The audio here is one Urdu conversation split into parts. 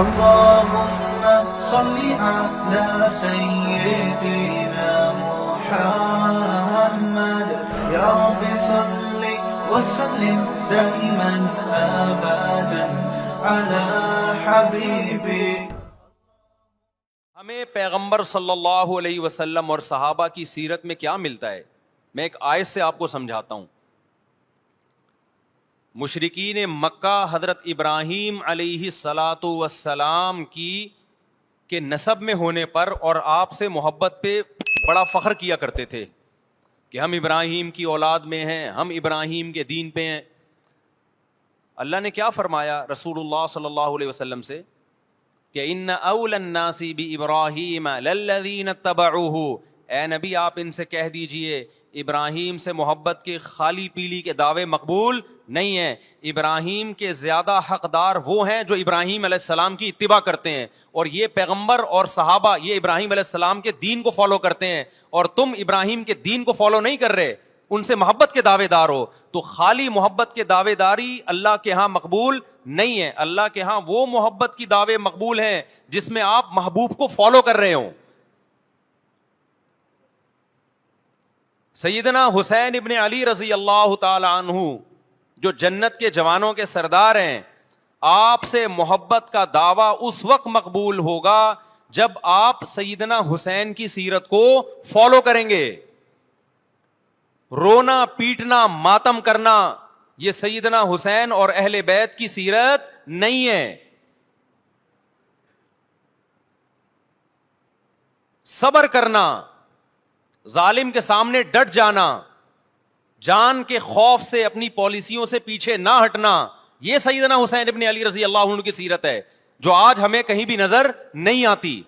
اللهم صل على سيدنا محمد يا رب صل وسلم دائما ابدا على حبيبي. ہمیں پیغمبر صلی اللہ علیہ وسلم اور صحابہ کی سیرت میں کیا ملتا ہے؟ میں ایک آیت سے آپ کو سمجھاتا ہوں. مشرکین مکہ حضرت ابراہیم علیہ الصلاۃ والسلام کے نسب میں ہونے پر اور آپ سے محبت پہ بڑا فخر کیا کرتے تھے کہ ہم ابراہیم کی اولاد میں ہیں, ہم ابراہیم کے دین پہ ہیں. اللہ نے کیا فرمایا رسول اللہ صلی اللہ علیہ وسلم سے کہ ان اول الناس بابراہیم للذین اتبعوہ, اے نبی آپ ان سے کہہ دیجئے ابراہیم سے محبت کے خالی پیلی کے دعوے مقبول نہیں ہیں. ابراہیم کے زیادہ حقدار وہ ہیں جو ابراہیم علیہ السلام کی اتباع کرتے ہیں, اور یہ پیغمبر اور صحابہ یہ ابراہیم علیہ السلام کے دین کو فالو کرتے ہیں, اور تم ابراہیم کے دین کو فالو نہیں کر رہے, ان سے محبت کے دعوے دار ہو. تو خالی محبت کے دعوے داری اللہ کے ہاں مقبول نہیں ہے. اللہ کے ہاں وہ محبت کی دعوے مقبول ہیں جس میں آپ محبوب کو فالو کر رہے ہوں. سیدنا حسین ابن علی رضی اللہ تعالی عنہ جو جنت کے جوانوں کے سردار ہیں, آپ سے محبت کا دعویٰ اس وقت مقبول ہوگا جب آپ سیدنا حسین کی سیرت کو فالو کریں گے. رونا پیٹنا ماتم کرنا یہ سیدنا حسین اور اہل بیت کی سیرت نہیں ہے. صبر کرنا, ظالم کے سامنے ڈٹ جانا, جان کے خوف سے اپنی پالیسیوں سے پیچھے نہ ہٹنا, یہ سیدنا حسین ابن علی رضی اللہ عنہ کی سیرت ہے جو آج ہمیں کہیں بھی نظر نہیں آتی.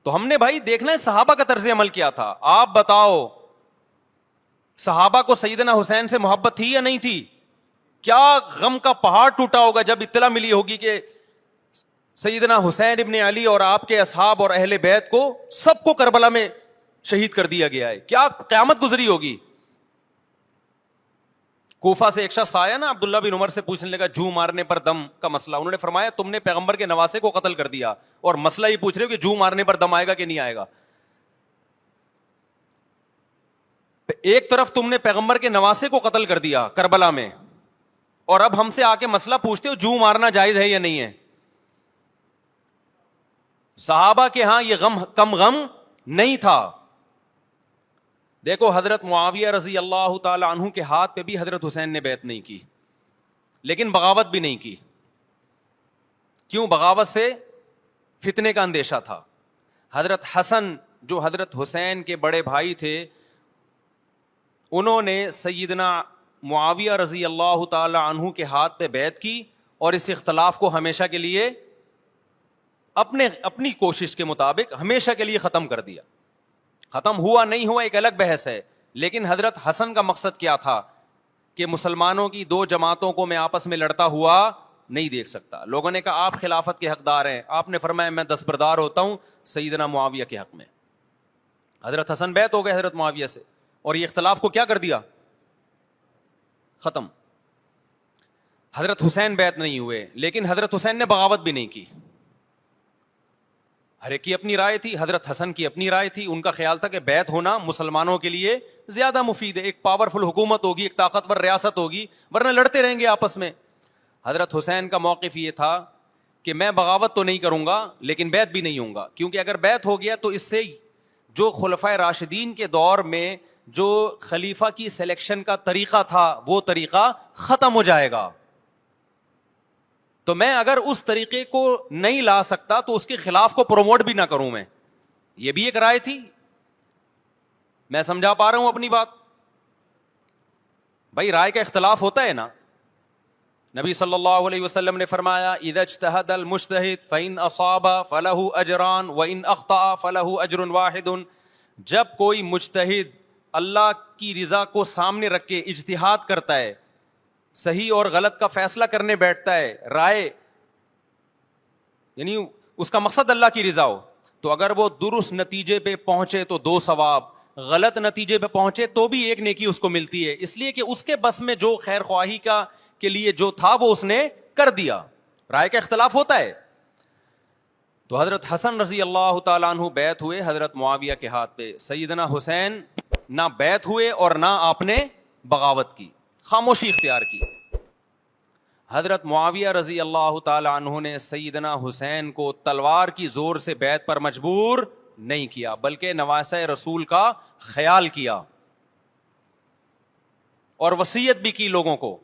تو ہم نے بھائی دیکھنا ہے صحابہ کا طرز عمل کیا تھا. آپ بتاؤ صحابہ کو سیدنا حسین سے محبت تھی یا نہیں تھی؟ کیا غم کا پہاڑ ٹوٹا ہوگا جب اطلاع ملی ہوگی کہ سیدنا حسین ابن علی اور آپ کے اصحاب اور اہل بیت کو سب کو کربلا میں شہید کر دیا گیا ہے. کیا قیامت گزری ہوگی. کوفہ سے ایک شخص آیا نا عبداللہ بن عمر سے پوچھنے لگا جو مارنے پر دم کا مسئلہ. انہوں نے فرمایا تم نے پیغمبر کے نواسے کو قتل کر دیا اور مسئلہ یہ پوچھ رہے ہو کہ جو مارنے پر دم آئے گا کہ نہیں آئے گا. ایک طرف تم نے پیغمبر کے نواسے کو قتل کر دیا کربلا میں, اور اب ہم سے آ کے مسئلہ پوچھتے ہو جو مارنا جائز ہے یا نہیں ہے. صحابہ کے ہاں یہ غم کم غم نہیں تھا. دیکھو حضرت معاویہ رضی اللہ تعالی عنہ کے ہاتھ پہ بھی حضرت حسین نے بیعت نہیں کی, لیکن بغاوت بھی نہیں کی. کیوں؟ بغاوت سے فتنے کا اندیشہ تھا. حضرت حسن جو حضرت حسین کے بڑے بھائی تھے, انہوں نے سیدنا معاویہ رضی اللہ تعالی عنہ کے ہاتھ پہ بیعت کی اور اس اختلاف کو ہمیشہ کے لیے اپنی کوشش کے مطابق ہمیشہ کے لیے ختم کر دیا. ختم ہوا نہیں ہوا ایک الگ بحث ہے, لیکن حضرت حسن کا مقصد کیا تھا کہ مسلمانوں کی دو جماعتوں کو میں آپس میں لڑتا ہوا نہیں دیکھ سکتا. لوگوں نے کہا آپ خلافت کے حقدار ہیں, آپ نے فرمایا میں دستبردار ہوتا ہوں سیدنا معاویہ کے حق میں. حضرت حسن بیعت ہو گئے حضرت معاویہ سے, اور یہ اختلاف کو کیا کر دیا؟ ختم. حضرت حسین بیعت نہیں ہوئے, لیکن حضرت حسین نے بغاوت بھی نہیں کی. ہر ایک کی اپنی رائے تھی. حضرت حسن کی اپنی رائے تھی, ان کا خیال تھا کہ بیعت ہونا مسلمانوں کے لیے زیادہ مفید ہے, ایک پاورفل حکومت ہوگی, ایک طاقتور ریاست ہوگی, ورنہ لڑتے رہیں گے آپس میں. حضرت حسین کا موقف یہ تھا کہ میں بغاوت تو نہیں کروں گا لیکن بیعت بھی نہیں ہوں گا, کیونکہ اگر بیعت ہو گیا تو اس سے جو خلفائے راشدین کے دور میں جو خلیفہ کی سلیکشن کا طریقہ تھا وہ طریقہ ختم ہو جائے گا. تو میں اگر اس طریقے کو نہیں لا سکتا تو اس کے خلاف کو پروموٹ بھی نہ کروں میں. یہ بھی ایک رائے تھی. میں سمجھا پا رہا ہوں اپنی بات؟ بھائی رائے کا اختلاف ہوتا ہے نا. نبی صلی اللہ علیہ وسلم نے فرمایا اذا اجتہد المجتہد فإن اصاب فلہ اجران وإن اخطأ فلہ اجر واحد. جب کوئی مجتہد اللہ کی رضا کو سامنے رکھ کے اجتہاد کرتا ہے, صحیح اور غلط کا فیصلہ کرنے بیٹھتا ہے, رائے یعنی اس کا مقصد اللہ کی رضا ہو, تو اگر وہ درست نتیجے پہ پہنچے تو 2 ثواب, غلط نتیجے پہ پہنچے تو بھی ایک نیکی اس کو ملتی ہے, اس لیے کہ اس کے بس میں جو خیر خواہی کا کے لیے جو تھا وہ اس نے کر دیا. رائے کا اختلاف ہوتا ہے. تو حضرت حسن رضی اللہ تعالیٰ عنہ بیعت ہوئے حضرت معاویہ کے ہاتھ پہ. سیدنا حسین نہ بیعت ہوئے اور نہ آپ نے بغاوت کی, خاموشی اختیار کی. حضرت معاویہ رضی اللہ تعالیٰ عنہ نے سیدنا حسین کو تلوار کی زور سے بیعت پر مجبور نہیں کیا, بلکہ نواسہ رسول کا خیال کیا اور وصیت بھی کی لوگوں کو.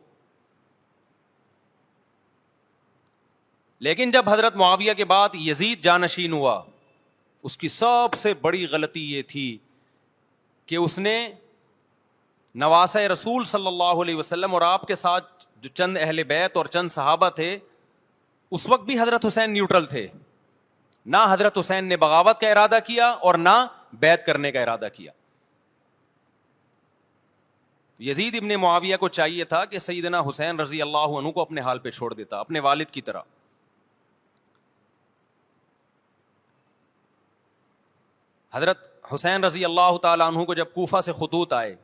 لیکن جب حضرت معاویہ کے بعد یزید جانشین ہوا, اس کی سب سے بڑی غلطی یہ تھی کہ اس نے نواسہ رسول صلی اللہ علیہ وسلم اور آپ کے ساتھ جو چند اہل بیت اور چند صحابہ تھے, اس وقت بھی حضرت حسین نیوٹرل تھے. نہ حضرت حسین نے بغاوت کا ارادہ کیا اور نہ بیعت کرنے کا ارادہ کیا. یزید ابن معاویہ کو چاہیے تھا کہ سیدنا حسین رضی اللہ عنہ کو اپنے حال پہ چھوڑ دیتا, اپنے والد کی طرح. حضرت حسین رضی اللہ تعالیٰ عنہ کو جب کوفہ سے خطوط آئے,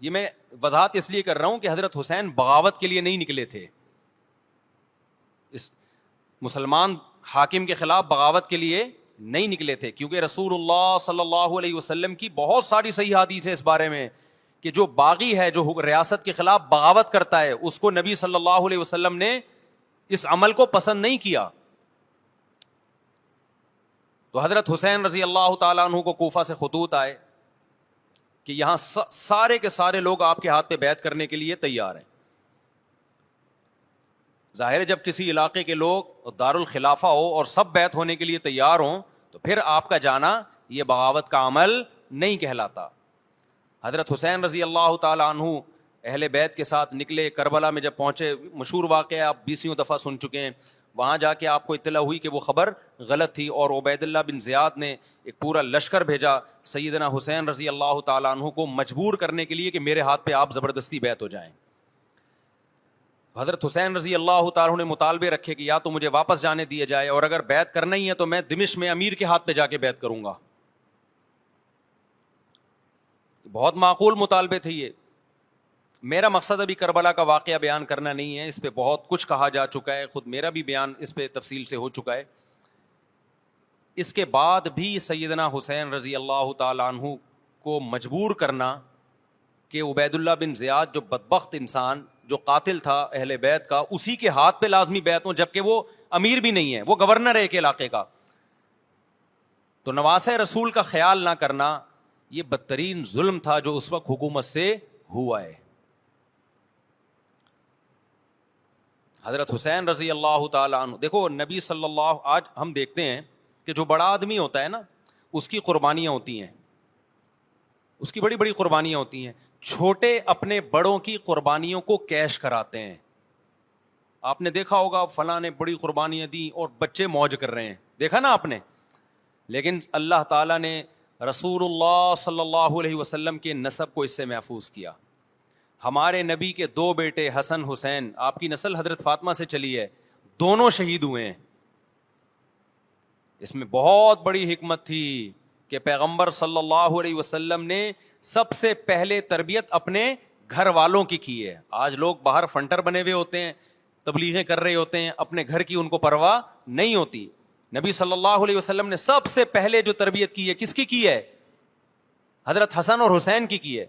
یہ میں وضاحت اس لیے کر رہا ہوں کہ حضرت حسین بغاوت کے لیے نہیں نکلے تھے, اس مسلمان حاکم کے خلاف بغاوت کے لیے نہیں نکلے تھے, کیونکہ رسول اللہ صلی اللہ علیہ وسلم کی بہت ساری صحیح حدیث ہے اس بارے میں کہ جو باغی ہے, جو ریاست کے خلاف بغاوت کرتا ہے, اس کو نبی صلی اللہ علیہ وسلم نے اس عمل کو پسند نہیں کیا. تو حضرت حسین رضی اللہ تعالیٰ عنہ کو کوفہ سے خطوط آئے کہ یہاں سارے کے سارے لوگ آپ کے ہاتھ پہ بیعت کرنے کے لیے تیار ہیں. ظاہر ہے جب کسی علاقے کے لوگ دارالخلافہ ہو اور سب بیعت ہونے کے لیے تیار ہوں تو پھر آپ کا جانا یہ بغاوت کا عمل نہیں کہلاتا. حضرت حسین رضی اللہ تعالیٰ عنہ اہل بیت کے ساتھ نکلے. کربلا میں جب پہنچے, مشہور واقعہ آپ 20 دفعہ سن چکے ہیں, وہاں جا کے آپ کو اطلاع ہوئی کہ وہ خبر غلط تھی اور عبید اللہ بن زیاد نے ایک پورا لشکر بھیجا سیدنا حسین رضی اللہ تعالیٰ عنہ کو مجبور کرنے کے لیے کہ میرے ہاتھ پہ آپ زبردستی بیعت ہو جائیں. حضرت حسین رضی اللہ تعالیٰ عنہ نے مطالبے رکھے کہ یا تو مجھے واپس جانے دیا جائے, اور اگر بیعت کرنا ہی ہے تو میں دمشق میں امیر کے ہاتھ پہ جا کے بیعت کروں گا. بہت معقول مطالبے تھے یہ. میرا مقصد ابھی کربلا کا واقعہ بیان کرنا نہیں ہے, اس پہ بہت کچھ کہا جا چکا ہے, خود میرا بھی بیان اس پہ تفصیل سے ہو چکا ہے. اس کے بعد بھی سیدنا حسین رضی اللہ تعالیٰ عنہ کو مجبور کرنا کہ عبید اللہ بن زیاد جو بدبخت انسان, جو قاتل تھا اہل بیت کا, اسی کے ہاتھ پہ لازمی بیعت ہوں, جبکہ وہ امیر بھی نہیں ہے, وہ گورنر ہے ایک علاقے کا. تو نواسہ رسول کا خیال نہ کرنا یہ بدترین ظلم تھا جو اس وقت حکومت سے ہوا ہے. حضرت حسین رضی اللہ تعالیٰ عنہ, دیکھو نبی صلی اللہ, آج ہم دیکھتے ہیں کہ جو بڑا آدمی ہوتا ہے نا, اس کی قربانیاں ہوتی ہیں, اس کی بڑی بڑی قربانیاں ہوتی ہیں. چھوٹے اپنے بڑوں کی قربانیوں کو کیش کراتے ہیں. آپ نے دیکھا ہوگا فلاں نے بڑی قربانیاں دی اور بچے موج کر رہے ہیں, دیکھا نا آپ نے. لیکن اللہ تعالیٰ نے رسول اللہ صلی اللہ علیہ وسلم کے نسب کو اس سے محفوظ کیا. ہمارے نبی کے 2 بیٹے حسن حسین, آپ کی نسل حضرت فاطمہ سے چلی ہے, دونوں شہید ہوئے ہیں. اس میں بہت بڑی حکمت تھی کہ پیغمبر صلی اللہ علیہ وسلم نے سب سے پہلے تربیت اپنے گھر والوں کی ہے. آج لوگ باہر فنٹر بنے ہوئے ہوتے ہیں, تبلیغیں کر رہے ہوتے ہیں, اپنے گھر کی ان کو پرواہ نہیں ہوتی. نبی صلی اللہ علیہ وسلم نے سب سے پہلے جو تربیت کی ہے, کس کی ہے؟ حضرت حسن اور حسین کی ہے.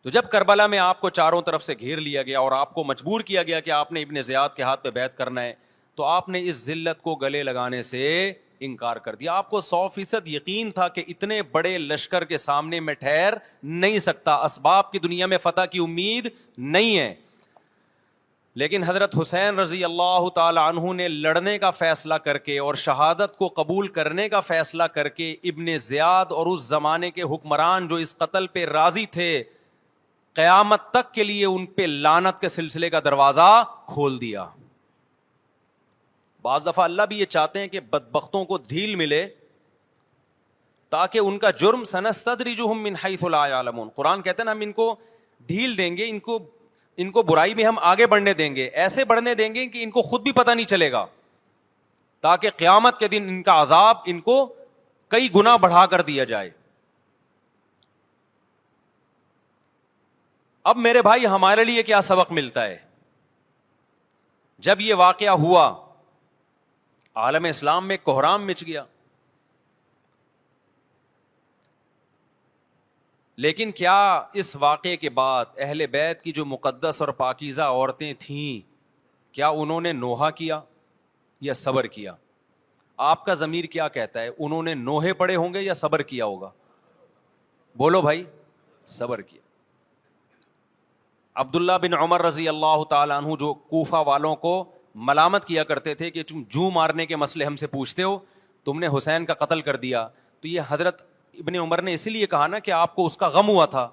تو جب کربلا میں آپ کو چاروں طرف سے گھیر لیا گیا اور آپ کو مجبور کیا گیا کہ آپ نے ابن زیاد کے ہاتھ پہ بیعت کرنا ہے, تو آپ نے اس ذلت کو گلے لگانے سے انکار کر دیا. آپ کو 100% یقین تھا کہ اتنے بڑے لشکر کے سامنے میں ٹھہر نہیں سکتا, اسباب کی دنیا میں فتح کی امید نہیں ہے. لیکن حضرت حسین رضی اللہ تعالی عنہ نے لڑنے کا فیصلہ کر کے اور شہادت کو قبول کرنے کا فیصلہ کر کے ابن زیاد اور اس زمانے کے حکمران جو اس قتل پہ راضی تھے, قیامت تک کے لیے ان پہ لعنت کے سلسلے کا دروازہ کھول دیا. بعض دفعہ اللہ بھی یہ چاہتے ہیں کہ بدبختوں کو ڈھیل ملے تاکہ ان کا جرم سنستدرجہم من حیث لا یعلمون. قرآن کہتے ہیں نا ہم ان کو ڈھیل دیں گے, ان کو برائی میں ہم آگے بڑھنے دیں گے, ایسے بڑھنے دیں گے کہ ان کو خود بھی پتہ نہیں چلے گا, تاکہ قیامت کے دن ان کا عذاب ان کو کئی گنا بڑھا کر دیا جائے. اب میرے بھائی ہمارے لیے کیا سبق ملتا ہے؟ جب یہ واقعہ ہوا عالم اسلام میں کوہرام مچ گیا, لیکن کیا اس واقعے کے بعد اہل بیت کی جو مقدس اور پاکیزہ عورتیں تھیں, کیا انہوں نے نوحہ کیا یا صبر کیا؟ آپ کا ضمیر کیا کہتا ہے, انہوں نے نوحے پڑے ہوں گے یا صبر کیا ہوگا؟ بولو بھائی. صبر کیا. عبداللہ بن عمر رضی اللہ تعالیٰ عنہ جو کوفہ والوں کو ملامت کیا کرتے تھے کہ تم جو مارنے کے مسئلے ہم سے پوچھتے ہو, تم نے حسین کا قتل کر دیا, تو یہ حضرت ابن عمر نے اسی لیے کہا نا کہ آپ کو اس کا غم ہوا تھا.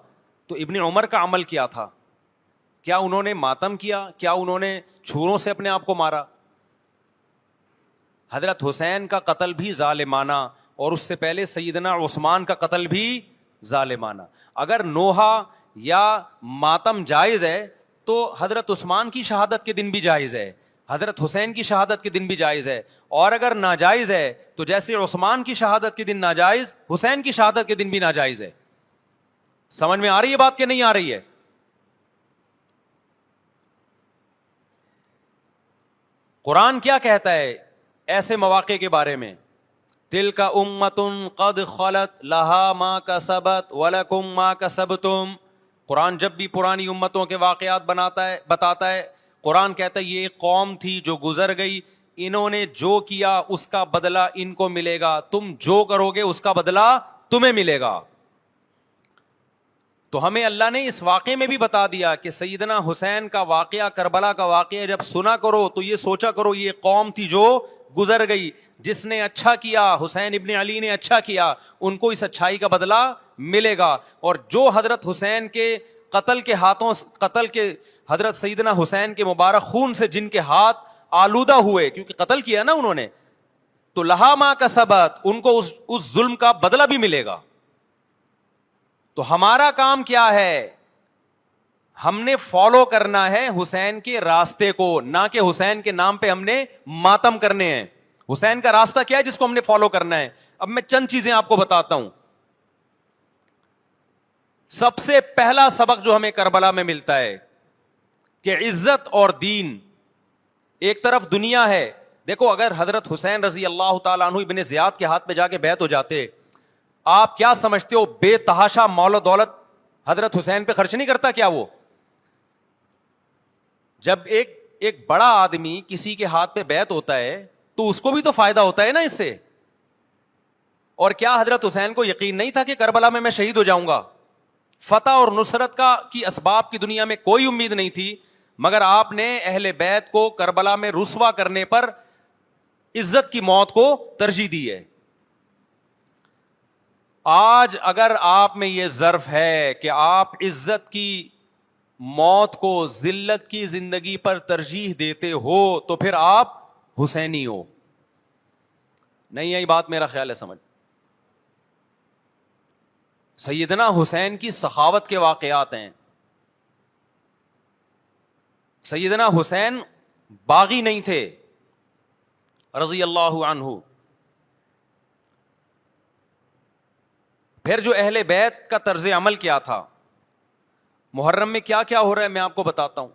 تو ابن عمر کا عمل کیا تھا؟ کیا انہوں نے ماتم کیا؟ کیا انہوں نے چھروں سے اپنے آپ کو مارا؟ حضرت حسین کا قتل بھی ظالمانہ, اور اس سے پہلے سیدنا عثمان کا قتل بھی ظالمانہ. اگر نوحہ یا ماتم جائز ہے تو حضرت عثمان کی شہادت کے دن بھی جائز ہے, حضرت حسین کی شہادت کے دن بھی جائز ہے. اور اگر ناجائز ہے تو جیسے عثمان کی شہادت کے دن ناجائز, حسین کی شہادت کے دن بھی ناجائز ہے. سمجھ میں آ رہی ہے بات کہ نہیں آ رہی ہے؟ قرآن کیا کہتا ہے ایسے مواقع کے بارے میں؟ تلک امۃ قد خلت لہا ما کسبت ولکم ما کسبتم. قرآن جب بھی پرانی امتوں کے واقعات بتاتا ہے, قرآن کہتا ہے یہ ایک قوم تھی جو گزر گئی, انہوں نے جو کیا اس کا بدلہ ان کو ملے گا, تم جو کرو گے اس کا بدلہ تمہیں ملے گا. تو ہمیں اللہ نے اس واقعے میں بھی بتا دیا کہ سیدنا حسین کا واقعہ, کربلا کا واقعہ جب سنا کرو تو یہ سوچا کرو یہ قوم تھی جو گزر گئی, جس نے اچھا کیا, حسین ابن علی نے اچھا کیا, ان کو اس اچھائی کا بدلہ ملے گا. اور جو حضرت حسین کے قتل کے حضرت سیدنا حسین کے مبارک خون سے جن کے ہاتھ آلودہ ہوئے, کیونکہ قتل کیا نا انہوں نے, تو لہا ما کسبت, ان کو اس ظلم کا بدلہ بھی ملے گا. تو ہمارا کام کیا ہے؟ ہم نے فالو کرنا ہے حسین کے راستے کو, نہ کہ حسین کے نام پہ ہم نے ماتم کرنے ہیں. حسین کا راستہ کیا ہے جس کو ہم نے فالو کرنا ہے؟ اب میں چند چیزیں آپ کو بتاتا ہوں. سب سے پہلا سبق جو ہمیں کربلا میں ملتا ہے کہ عزت اور دین, ایک طرف دنیا ہے. دیکھو اگر حضرت حسین رضی اللہ تعالیٰ عنہ ابن زیاد کے ہاتھ پہ جا کے بیعت ہو جاتے, آپ کیا سمجھتے ہو بے تحاشا مال و دولت حضرت حسین پہ خرچ نہیں کرتا کیا وہ؟ جب ایک بڑا آدمی کسی کے ہاتھ پہ بیعت ہوتا ہے تو اس کو بھی تو فائدہ ہوتا ہے نا اس سے. اور کیا حضرت حسین کو یقین نہیں تھا کہ کربلا میں شہید ہو جاؤں گا؟ فتح اور نصرت کی اسباب کی دنیا میں کوئی امید نہیں تھی, مگر آپ نے اہل بیت کو کربلا میں رسوا کرنے پر عزت کی موت کو ترجیح دی ہے. آج اگر آپ میں یہ ظرف ہے کہ آپ عزت کی موت کو ذلت کی زندگی پر ترجیح دیتے ہو تو پھر آپ حسینی ہو. نہیں آئی بات؟ میرا خیال ہے سمجھ. سیدنا حسین کی سخاوت کے واقعات ہیں. سیدنا حسین باغی نہیں تھے رضی اللہ عنہ. پھر جو اہل بیت کا طرز عمل کیا تھا, محرم میں کیا کیا ہو رہا ہے میں آپ کو بتاتا ہوں.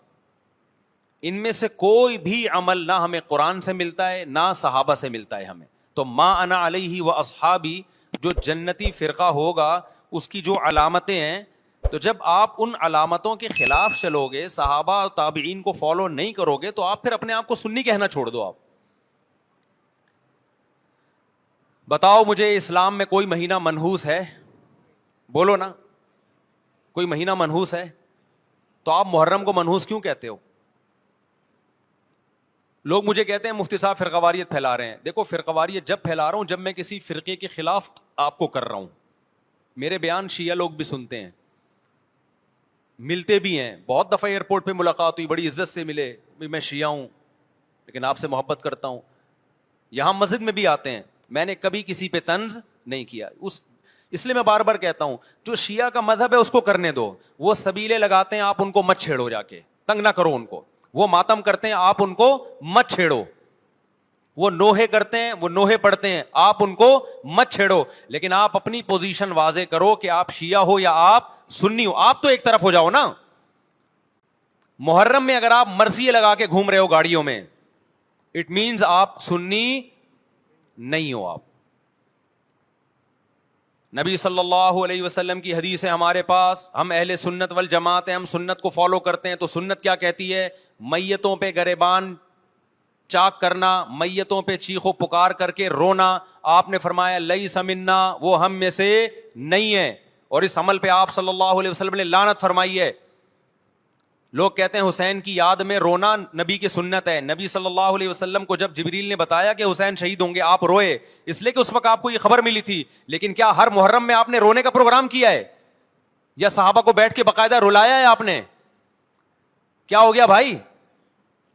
ان میں سے کوئی بھی عمل نہ ہمیں قرآن سے ملتا ہے نہ صحابہ سے ملتا ہے ہمیں. تو ما انا علیہ و اصحابی جو جنتی فرقہ ہوگا اس کی جو علامتیں ہیں, تو جب آپ ان علامتوں کے خلاف چلو گے, صحابہ اور تابعین کو فالو نہیں کرو گے, تو آپ پھر اپنے آپ کو سنی کہنا چھوڑ دو. آپ بتاؤ مجھے اسلام میں کوئی مہینہ منحوس ہے؟ بولو نا, کوئی مہینہ منحوس ہے؟ تو آپ محرم کو منحوس کیوں کہتے ہو؟ لوگ مجھے کہتے ہیں مفتی صاحب فرقہ واریت پھیلا رہے ہیں. دیکھو فرقہ واریت جب پھیلا رہا ہوں جب میں کسی فرقے کے خلاف آپ کو کر رہا ہوں. میرے بیان شیعہ لوگ بھی سنتے ہیں, ملتے بھی ہیں. بہت دفعہ ایئرپورٹ پہ ملاقات ہوئی, بڑی عزت سے ملے, میں شیعہ ہوں لیکن آپ سے محبت کرتا ہوں. یہاں مسجد میں بھی آتے ہیں, میں نے کبھی کسی پہ طنز نہیں کیا. اس لیے میں بار بار کہتا ہوں جو شیعہ کا مذہب ہے اس کو کرنے دو. وہ سبیلے لگاتے ہیں, آپ ان کو مت چھیڑو, جا کے تنگ نہ کرو ان کو. وہ ماتم کرتے ہیں, آپ ان کو مت چھیڑو. وہ نوحے کرتے ہیں, وہ نوحے پڑھتے ہیں, آپ ان کو مت چھیڑو, لیکن آپ اپنی پوزیشن واضح کرو کہ آپ شیعہ ہو یا آپ سنی ہو, آپ تو ایک طرف ہو جاؤ نا. محرم میں اگر آپ مرثیے لگا کے گھوم رہے ہو گاڑیوں میں, اٹ مینز آپ سنی نہیں ہو. آپ نبی صلی اللہ علیہ وسلم کی حدیث ہے ہمارے پاس, ہم اہل سنت والجماعت ہیں, ہم سنت کو فالو کرتے ہیں. تو سنت کیا کہتی ہے؟ میتوں پہ گریبان چاک کرنا, میتوں پہ چیخ و پکار کر کے رونا. آپ نے فرمایا لیس منا, وہ ہم میں سے نہیں ہے. اور اس عمل پہ آپ صلی اللہ علیہ وسلم نے لعنت فرمائی ہے. لوگ کہتے ہیں حسین کی یاد میں رونا نبی کی سنت ہے. نبی صلی اللہ علیہ وسلم کو جب جبریل نے بتایا کہ حسین شہید ہوں گے, آپ روئے, اس لیے کہ اس وقت آپ کو یہ خبر ملی تھی. لیکن کیا ہر محرم میں آپ نے رونے کا پروگرام کیا ہے, یا صحابہ کو بیٹھ کے باقاعدہ رلایا ہے آپ نے؟ کیا ہو گیا بھائی؟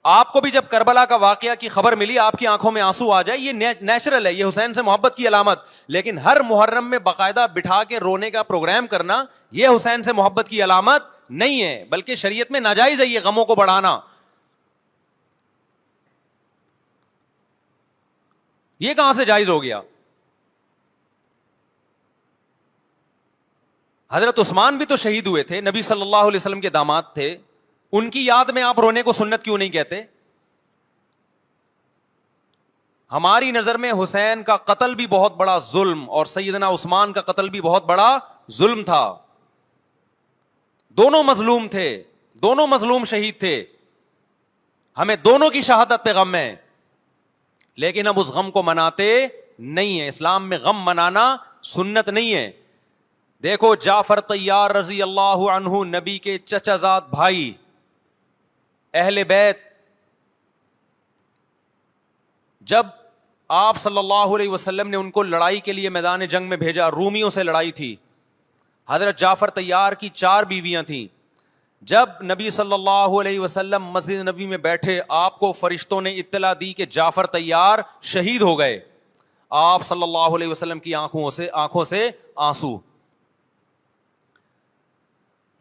آپ کو بھی جب کربلا کا واقعہ کی خبر ملی, آپ کی آنکھوں میں آنسو آ جائے, یہ نیچرل ہے, یہ حسین سے محبت کی علامت. لیکن ہر محرم میں باقاعدہ بٹھا کے رونے کا پروگرام کرنا, یہ حسین سے محبت کی علامت نہیں ہے, بلکہ شریعت میں ناجائز ہے یہ غموں کو بڑھانا. یہ کہاں سے جائز ہو گیا؟ حضرت عثمان بھی تو شہید ہوئے تھے, نبی صلی اللہ علیہ وسلم کے داماد تھے, ان کی یاد میں آپ رونے کو سنت کیوں نہیں کہتے؟ ہماری نظر میں حسین کا قتل بھی بہت بڑا ظلم, اور سیدنا عثمان کا قتل بھی بہت بڑا ظلم تھا. دونوں مظلوم تھے, دونوں مظلوم شہید تھے, ہمیں دونوں کی شہادت پہ غم ہے, لیکن اب اس غم کو مناتے نہیں ہیں. اسلام میں غم منانا سنت نہیں ہے. دیکھو جعفر طیار رضی اللہ عنہ, نبی کے چچا زاد بھائی, اہل بیت, جب آپ صلی اللہ علیہ وسلم نے ان کو لڑائی کے لیے میدان جنگ میں بھیجا, رومیوں سے لڑائی تھی, حضرت جعفر طیار کی 4 بیویاں تھیں. جب نبی صلی اللہ علیہ وسلم مسجد نبی میں بیٹھے, آپ کو فرشتوں نے اطلاع دی کہ جعفر طیار شہید ہو گئے. آپ صلی اللہ علیہ وسلم کی آنکھوں سے آنسو,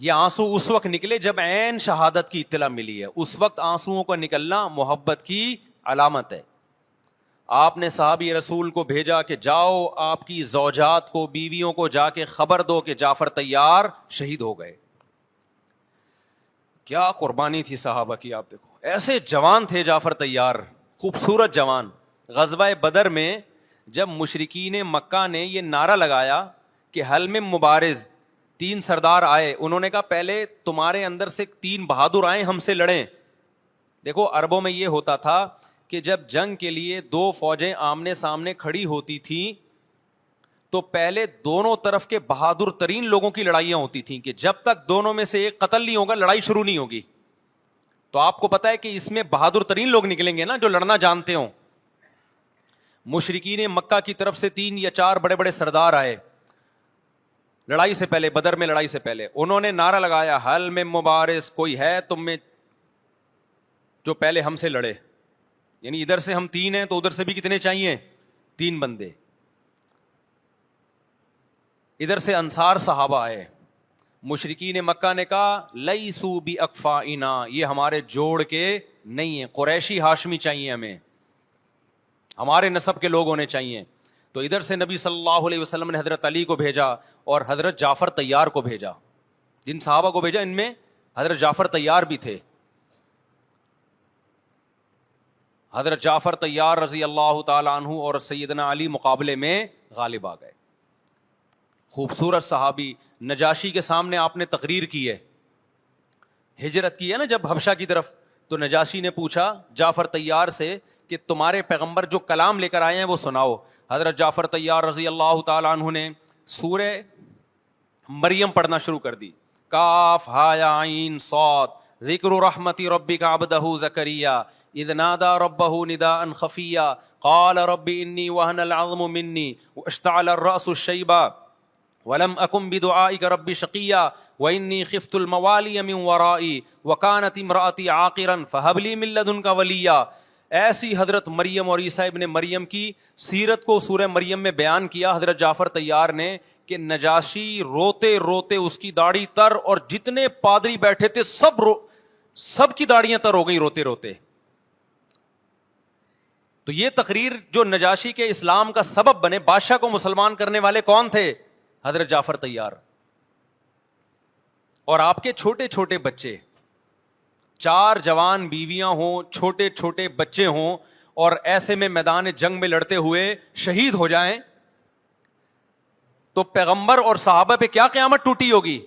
یہ آنسو اس وقت نکلے جب عین شہادت کی اطلاع ملی ہے. اس وقت آنسوؤں کا نکلنا محبت کی علامت ہے. آپ نے صحابی رسول کو بھیجا کہ جاؤ آپ کی زوجات کو, بیویوں کو جا کے خبر دو کہ جعفر طیار شہید ہو گئے. کیا قربانی تھی صحابہ کی, آپ دیکھو ایسے جوان تھے جعفر طیار, خوبصورت جوان. غزوہ بدر میں جب مشرکین مکہ نے یہ نعرہ لگایا کہ حل میں مبارز, 3 سردار آئے, انہوں نے کہا پہلے تمہارے اندر سے 3 بہادر آئیں ہم سے لڑیں. دیکھو عربوں میں یہ ہوتا تھا کہ جب جنگ کے لیے 2 فوجیں آمنے سامنے کھڑی ہوتی تھیں تو پہلے دونوں طرف کے بہادر ترین لوگوں کی لڑائیاں ہوتی تھیں کہ جب تک دونوں میں سے ایک قتل نہیں ہوگا لڑائی شروع نہیں ہوگی. تو آپ کو پتا ہے کہ اس میں بہادر ترین لوگ نکلیں گے نا, جو لڑنا جانتے ہوں. مشرکین مکہ کی طرف سے 3 یا 4 بڑے بڑے سردار آئے لڑائی سے پہلے, بدر میں لڑائی سے پہلے. انہوں نے نعرہ لگایا حل میں مبارز, کوئی ہے تم میں جو پہلے ہم سے لڑے. یعنی ادھر سے ہم 3 ہیں تو ادھر سے بھی کتنے چاہیے؟ 3 بندے. ادھر سے انصار صحابہ آئے, مشرکین مکہ نے کہا لیسو بی اکفائنا, یہ ہمارے جوڑ کے نہیں ہیں, قریشی ہاشمی چاہیے ہمیں, ہمارے نسب کے لوگ ہونے چاہیے. تو ادھر سے نبی صلی اللہ علیہ وسلم نے حضرت علی کو بھیجا اور حضرت جعفر طیار کو بھیجا. جن صحابہ کو بھیجا ان میں حضرت جعفر طیار بھی تھے. حضرت جعفر طیار رضی اللہ تعالی عنہ اور سیدنا علی مقابلے میں غالب آ گئے. خوبصورت صحابی, نجاشی کے سامنے آپ نے تقریر کی ہے, ہجرت کی ہے نا جب حبشہ کی طرف, تو نجاشی نے پوچھا جعفر طیار سے کہ تمہارے پیغمبر جو کلام لے کر آئے ہیں وہ سناؤ. حضرت جعفر طیار رضی اللہ تعالی عنہ نے سورہ مریم پڑھنا شروع کر دی. کاف ہا یا عین صاد, ذکر رحمت ربک عبدہ زکریا اذ نادى ربه نداء خفيا قال رب اني وهن العظم مني واشتعل الراس شيبا ولم اكن بدعائك رب شقيا واني خفت الموالي من ورائي وكانت امراتي عاقرا فهب لي من لدنك وليا. ایسی حضرت مریم اور عیسیٰ ابن مریم کی سیرت کو سورہ مریم میں بیان کیا حضرت جعفر طیار نے کہ نجاشی روتے روتے, اس کی داڑھی تر, اور جتنے پادری بیٹھے تھے سب کی داڑیاں تر ہو گئی روتے روتے. تو یہ تقریر جو نجاشی کے اسلام کا سبب بنے، بادشاہ کو مسلمان کرنے والے کون تھے؟ حضرت جعفر طیار. اور آپ کے چھوٹے چھوٹے بچے، 4 جوان بیویاں ہوں، چھوٹے چھوٹے بچے ہوں، اور ایسے میں میدان جنگ میں لڑتے ہوئے شہید ہو جائیں تو پیغمبر اور صحابہ پہ کیا قیامت ٹوٹی ہوگی.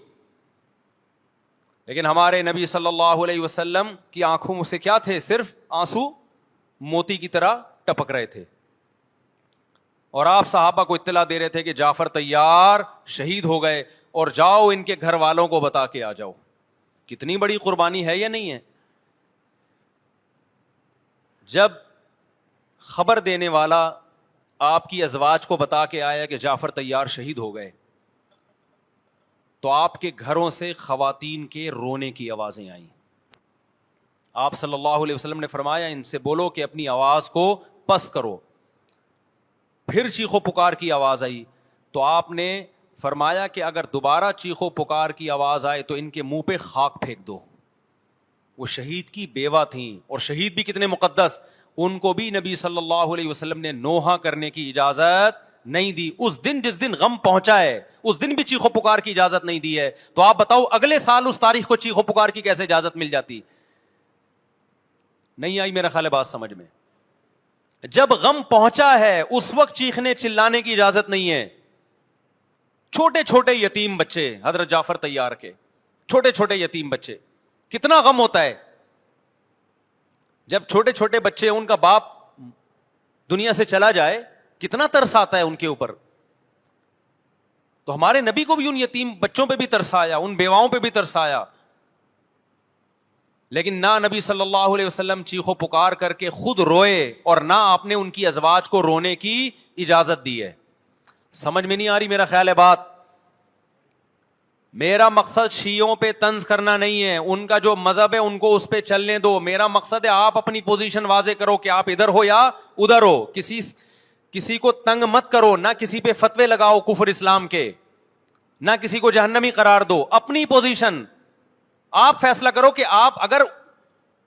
لیکن ہمارے نبی صلی اللہ علیہ وسلم کی آنکھوں میں سے کیا تھے؟ صرف آنسو موتی کی طرح ٹپک رہے تھے. اور آپ صحابہ کو اطلاع دے رہے تھے کہ جعفر طیار شہید ہو گئے، اور جاؤ ان کے گھر والوں کو بتا کے آ جاؤ. کتنی بڑی قربانی ہے یا نہیں ہے؟ جب خبر دینے والا آپ کی ازواج کو بتا کے آیا کہ جعفر طیار شہید ہو گئے، تو آپ کے گھروں سے خواتین کے رونے کی آوازیں آئیں. آپ صلی اللہ علیہ وسلم نے فرمایا ان سے بولو کہ اپنی آواز کو پست کرو. پھر چیخو پکار کی آواز آئی تو آپ نے فرمایا کہ اگر دوبارہ چیخو پکار کی آواز آئے تو ان کے منہ پہ خاک پھینک دو. وہ شہید کی بیوہ تھیں، اور شہید بھی کتنے مقدس، ان کو بھی نبی صلی اللہ علیہ وسلم نے نوحہ کرنے کی اجازت نہیں دی. اس دن جس دن غم پہنچا ہے اس دن بھی چیخو پکار کی اجازت نہیں دی ہے. تو آپ بتاؤ اگلے سال اس تاریخ کو چیخو پکار کی کیسے اجازت مل جاتی؟ نہیں آئی میرا خیال ہے بات سمجھ میں. جب غم پہنچا ہے اس وقت چیخنے چلانے کی اجازت نہیں ہے. چھوٹے چھوٹے یتیم بچے، حضرت جعفر طیار کے چھوٹے چھوٹے یتیم بچے، کتنا غم ہوتا ہے جب چھوٹے چھوٹے بچے، ان کا باپ دنیا سے چلا جائے، کتنا ترس آتا ہے ان کے اوپر. تو ہمارے نبی کو بھی ان یتیم بچوں پہ بھی ترس آیا، ان بیواؤں پہ بھی ترس آیا. لیکن نہ نبی صلی اللہ علیہ وسلم چیخو پکار کر کے خود روئے، اور نہ آپ نے ان کی ازواج کو رونے کی اجازت دی ہے. سمجھ میں نہیں آ رہی میرا خیال ہے بات. میرا مقصد شیعوں پہ طنز کرنا نہیں ہے، ان کا جو مذہب ہے ان کو اس پہ چلنے دو. میرا مقصد ہے آپ اپنی پوزیشن واضح کرو کہ آپ ادھر ہو یا ادھر ہو. کسی کو تنگ مت کرو، نہ کسی پہ فتوے لگاؤ کفر اسلام کے، نہ کسی کو جہنمی قرار دو. اپنی پوزیشن آپ فیصلہ کرو کہ آپ اگر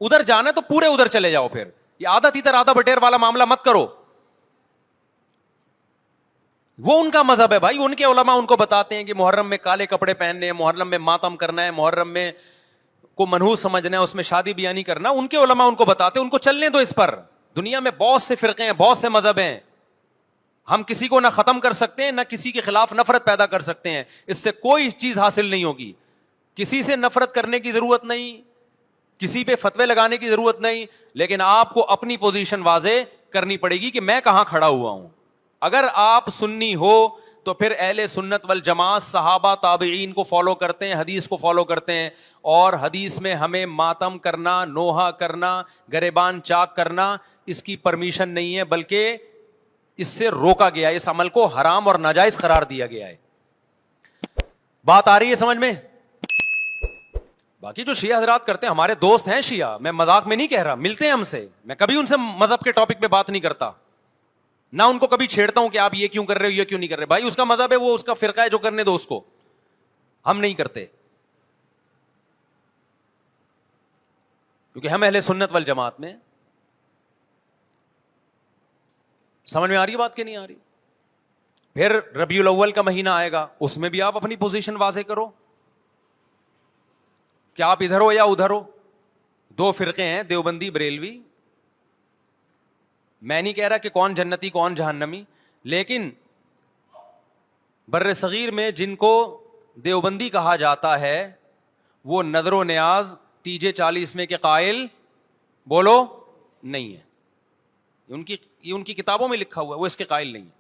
ادھر جانا ہے تو پورے ادھر چلے جاؤ. پھر یہ آدھا تیتر آدھا بٹیر والا معاملہ مت کرو. وہ ان کا مذہب ہے بھائی، ان کے علماء ان کو بتاتے ہیں کہ محرم میں کالے کپڑے پہننے ہیں، محرم میں ماتم کرنا ہے، محرم میں کو منحوس سمجھنا ہے، اس میں شادی بیاہ نہیں کرنا. ان کے علماء ان کو بتاتے ہیں، ان کو چلنے دو اس پر. دنیا میں بہت سے فرقے ہیں، بہت سے مذہب ہیں. ہم کسی کو نہ ختم کر سکتے ہیں، نہ کسی کے خلاف نفرت پیدا کر سکتے ہیں. اس سے کوئی چیز حاصل نہیں ہوگی. کسی سے نفرت کرنے کی ضرورت نہیں، کسی پہ فتوے لگانے کی ضرورت نہیں. لیکن آپ کو اپنی پوزیشن واضح کرنی پڑے گی کہ میں کہاں کھڑا ہوا ہوں. اگر آپ سنی ہو تو پھر اہل سنت والجماعت صحابہ تابعین کو فالو کرتے ہیں، حدیث کو فالو کرتے ہیں. اور حدیث میں ہمیں ماتم کرنا، نوحہ کرنا، گریبان چاک کرنا اس کی پرمیشن نہیں ہے، بلکہ اس سے روکا گیا ہے. اس عمل کو حرام اور ناجائز قرار دیا گیا ہے. بات آ رہی ہے سمجھ میں؟ باقی جو شیعہ حضرات کرتے ہیں، ہمارے دوست ہیں شیعہ، میں مذاق میں نہیں کہہ رہا، ملتے ہیں ہم سے، میں کبھی ان سے مذہب کے ٹاپک پہ بات نہیں کرتا، نہ ان کو کبھی چھیڑتا ہوں کہ آپ یہ کیوں کر رہے ہو، یہ کیوں نہیں کر رہے. بھائی اس کا مذہب ہے، وہ اس کا فرقہ ہے، جو کرنے دو اس کو. ہم نہیں کرتے کیونکہ ہم اہل سنت والجماعت میں. سمجھ میں آ رہی ہے بات کہ نہیں آ رہی؟ پھر ربیع الاول کا مہینہ آئے گا، اس میں بھی آپ اپنی پوزیشن واضح کرو کہ آپ ادھر ہو یا ادھر ہو. 2 فرقے ہیں، دیوبندی بریلوی. میں نہیں کہہ رہا کہ کون جنتی کون جہنمی، لیکن بر صغیر میں جن کو دیوبندی کہا جاتا ہے وہ نظر و نیاز تیجے 40 میں کے قائل بولو نہیں ہے. یہ ان کی کتابوں میں لکھا ہوا ہے، وہ اس کے قائل نہیں ہے.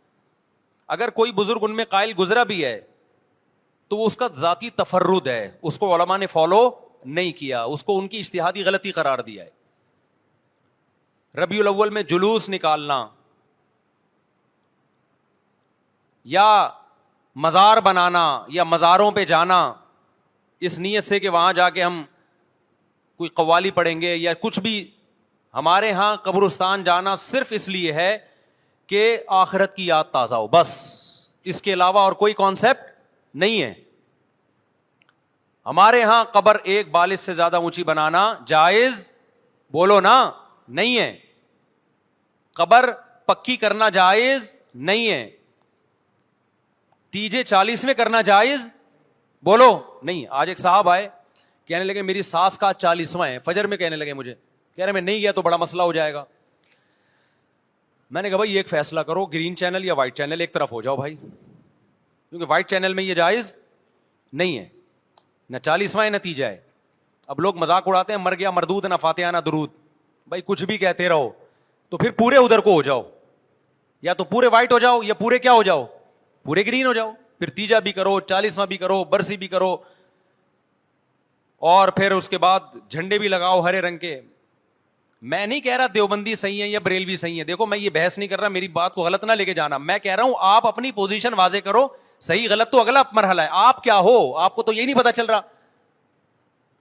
اگر کوئی بزرگ ان میں قائل گزرا بھی ہے تو وہ اس کا ذاتی تفرد ہے، اس کو علماء نے فالو نہیں کیا، اس کو ان کی اجتہادی غلطی قرار دیا ہے. ربیع الاول میں جلوس نکالنا یا مزار بنانا یا مزاروں پہ جانا اس نیت سے کہ وہاں جا کے ہم کوئی قوالی پڑھیں گے یا کچھ بھی، ہمارے ہاں قبرستان جانا صرف اس لیے ہے کہ آخرت کی یاد تازہ ہو، بس. اس کے علاوہ اور کوئی کانسیپٹ نہیں ہے. ہمارے ہاں قبر 1 بالش سے زیادہ اونچی بنانا جائز بولو نا نہیں ہے. قبر پکی کرنا جائز نہیں ہے. تیجے 40 کرنا جائز بولو نہیں. آج ایک صاحب آئے, کہنے لگے میری ساس کا 40واں ہے, فجر میں کہنے لگے مجھے, کہہ رہے میں نہیں گیا تو بڑا مسئلہ ہو جائے گا. میں نے کہا بھائی ایک فیصلہ کرو, گرین چینل یا وائٹ چینل, ایک طرف ہو جاؤ بھائی, کیونکہ وائٹ چینل میں یہ جائز نہیں ہے, نہ 40واں ہے نہ تیجا ہے. اب لوگ مذاق اڑاتے ہیں, مر گیا مردود نہ فاتحہ نہ درود. بھائی کچھ بھی کہتے رہو تو پھر پورے ادھر کو ہو جاؤ, یا تو پورے وائٹ ہو جاؤ یا پورے کیا ہو جاؤ, پورے گرین ہو جاؤ. پھر تیجا بھی کرو, 40واں بھی کرو, برسی بھی کرو, اور پھر اس کے بعد جھنڈے بھی لگاؤ ہرے رنگ کے. میں نہیں کہہ رہا دیوبندی صحیح ہے یا بریلوی صحیح ہے, دیکھو میں یہ بحث نہیں کر رہا, میری بات کو غلط نہ لے کے جانا. میں کہہ رہا ہوں آپ اپنی پوزیشن واضح کرو, صحیح غلط تو اگلا مرحلہ ہے. آپ کیا ہو, آپ کو تو یہی نہیں پتا چل رہا.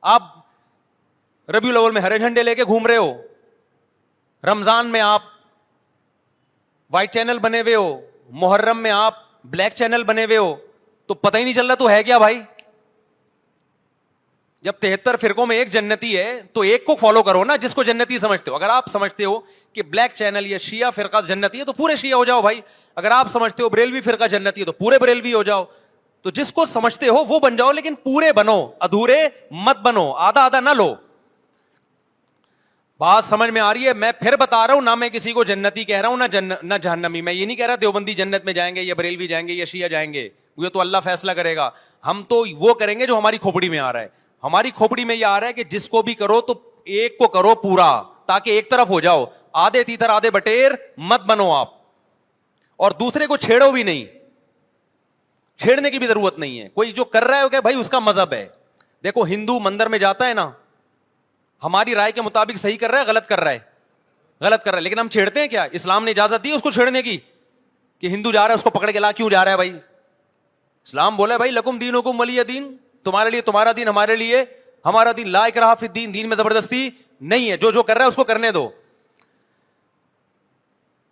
آپ ربیع الاول میں ہرے جھنڈے لے کے گھوم رہے ہو, رمضان میں آپ وائٹ چینل بنے ہوئے ہو, محرم میں آپ بلیک چینل بنے ہوئے ہو, تو پتہ ہی نہیں چل رہا تو ہے کیا بھائی. جب 73 فرقوں میں ایک جنتی ہے تو ایک کو فالو کرو نا, جس کو جنتی سمجھتے ہو. اگر آپ سمجھتے ہو کہ بلیک چینل یا شیعہ فرقہ جنتی ہے تو پورے شیعہ ہو جاؤ بھائی. اگر آپ سمجھتے ہو بریلوی فرقہ جنتی ہے تو پورے بریلوی ہو جاؤ. تو جس کو سمجھتے ہو وہ بن جاؤ, لیکن پورے بنو, ادھورے مت بنو, آدھا آدھا نہ لو. بات سمجھ میں آ رہی ہے؟ میں پھر بتا رہا ہوں, نہ میں کسی کو جنتی کہہ رہا ہوں نہ جہنمی. میں یہ نہیں کہہ رہا دیوبندی جنت میں جائیں گے یا بریلوی جائیں گے یا شیعہ جائیں گے, یہ تو اللہ فیصلہ کرے گا. ہم تو وہ کریں گے جو ہماری کھوپڑی میں آ رہا ہے. ہماری کھوپڑی میں یہ آ رہا ہے کہ جس کو بھی کرو تو ایک کو کرو پورا, تاکہ ایک طرف ہو جاؤ. آدھے تیتر آدھے بٹیر مت بنو آپ, اور دوسرے کو چھیڑو بھی نہیں, چھیڑنے کی بھی ضرورت نہیں ہے. کوئی جو کر رہا ہے کہ بھائی اس کا مذہب ہے. دیکھو ہندو مندر میں جاتا ہے نا, ہماری رائے کے مطابق صحیح کر رہا ہے, غلط کر رہا ہے, غلط کر رہا ہے, لیکن ہم چھیڑتے ہیں کیا؟ اسلام نے اجازت دی اس کو چھیڑنے کی کہ ہندو جا رہا ہے اس کو پکڑ کے لا, کیوں جا رہا ہے بھائی؟ اسلام بولا بھائی لکم دینکم ولی دین, تمہارے لیے تمہارا دین, ہمارے لیے ہمارا دین. لا اکراہ فی الدین, دین میں زبردستی نہیں ہے, جو کر رہا ہے اس کو کرنے دو.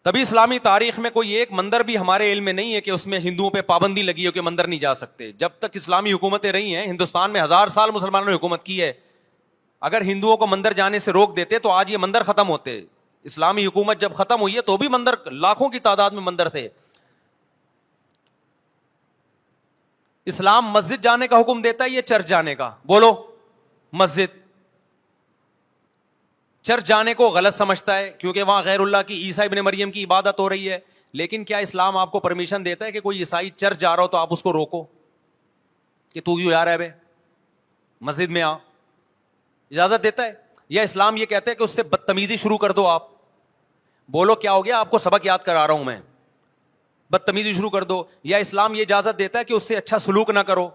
تبھی اسلامی تاریخ میں کوئی ایک مندر بھی ہمارے علم میں نہیں ہے کہ اس میں ہندوؤں پہ پابندی لگی ہو کہ مندر نہیں جا سکتے. جب تک اسلامی حکومتیں رہی ہیں, ہندوستان میں 1000 سال مسلمانوں نے حکومت کی ہے. اگر ہندوؤں کو مندر جانے سے روک دیتے تو آج یہ مندر ختم ہوتے. اسلامی حکومت جب ختم ہوئی ہے تو بھی مندر, لاکھوں کی تعداد میں مندر تھے. اسلام مسجد جانے کا حکم دیتا ہے یا چرچ جانے کا؟ بولو. مسجد. چرچ جانے کو غلط سمجھتا ہے کیونکہ وہاں غیر اللہ کی, عیسیٰ ابن مریم کی عبادت ہو رہی ہے. لیکن کیا اسلام آپ کو پرمیشن دیتا ہے کہ کوئی عیسائی چرچ جا رہا ہو تو آپ اس کو روکو کہ تو کیوں جا رہا ہے بے, مسجد میں آ؟ اجازت دیتا ہے؟ یا اسلام یہ کہتا ہے کہ اس سے بدتمیزی شروع کر دو آپ؟ بولو کیا ہو گیا؟ آپ کو سبق یاد کرا رہا ہوں میں, بدتمیزی شروع کر دو. یا اسلام یہ اجازت دیتا ہے کہ اس سے اچھا سلوک نہ کرو؟